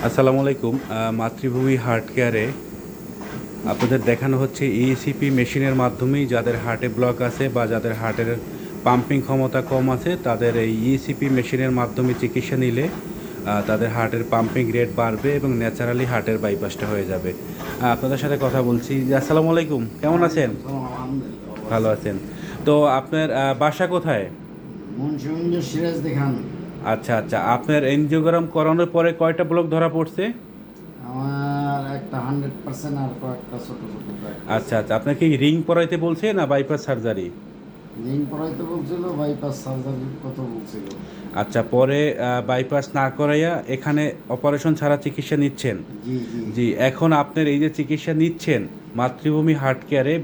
আসসালামু আলাইকুম। মাতৃভূমি হার্ট কেয়ারে আপনাদের দেখানো হচ্ছে ইএসিপি মেশিনের মাধ্যমেই যাদের হার্টে ব্লক আছে বা যাদের হার্টের পাম্পিং ক্ষমতা কম আছে তাদের এই ইএসিপি মেশিনের মাধ্যমে চিকিৎসা নিলে তাদের হার্টের পাম্পিং রেট বাড়বে এবং ন্যাচারালি হার্টের বাইপাসটা হয়ে যাবে। আপনাদের সাথে কথা বলছি যে আসসালামু আলাইকুম, কেমন আছেন? ভালো আছেন? তো আপনার বাসা কোথায়? মুন্সিগঞ্জের সিরাজ দেখান। আচ্ছা আচ্ছা, আপনার এনজিওগ্রাম করানোর পরে কয়টা ব্লক ধরা পড়ছে? আমার একটা 100% আর কয়েকটা ছোট ছোট কয়েকটা আচ্ছা আচ্ছা, আপনার কি রিং পরাইতে বলছে না বাইপাস সার্জারি? লিঙ্ক পড়াইতে বলছিল, বাইপাস সার্জারির কথা বলছিল। আচ্ছা, পরে বাইপাস না করাইয়া এখানে অপারেশন ছাড়া চিকিৎসা নিচ্ছেন? জি জি। জি, এখন আপনার এই যে চিকিৎসা নিচ্ছেন মাতৃভূমি হার্ট কেয়ারে,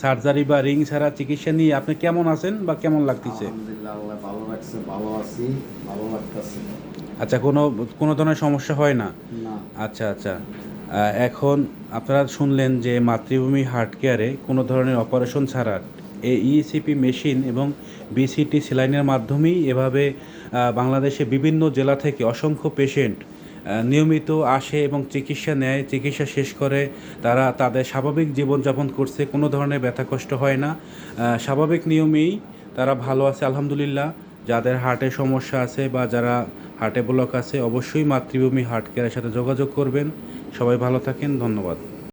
সার্জারি বা রিং ছাড়া চিকিৎসা নিয়ে আপনি কেমন আছেন বা কেমন লাগতেছে? আলহামদুলিল্লাহ, আল্লাহ ভালো রাখছে, ভালো আছি, ভালো লাগতেছে। আচ্ছা, কোনো কোনো ধরনের সমস্যা হয় না? না। আচ্ছা আচ্ছা, এখন আপনারা শুনলেন যে মাতৃভূমি হার্ট কেয়ারে কোনো ধরনের অপারেশন ছাড়া এই ইএসিপি মেশিন এবং বিসিটি সেলাইনের মাধ্যমেই এভাবে বাংলাদেশে বিভিন্ন জেলা থেকে অসংখ্য পেশেন্ট নিয়মিত আসে এবং চিকিৎসা নেয়, চিকিৎসা শেষ করে তারা তাদের স্বাভাবিক জীবনযাপন করছে, কোনো ধরনের ব্যথা কষ্ট হয় না, স্বাভাবিক নিয়মেই তারা ভালো আছে আলহামদুলিল্লাহ। যাদের হার্টের সমস্যা আছে বা যারা হার্টে ব্লক আছে অবশ্যই মাতৃভূমি হার্ট কেয়ারের সাথে যোগাযোগ করবেন। সবাই ভালো থাকেন, ধন্যবাদ।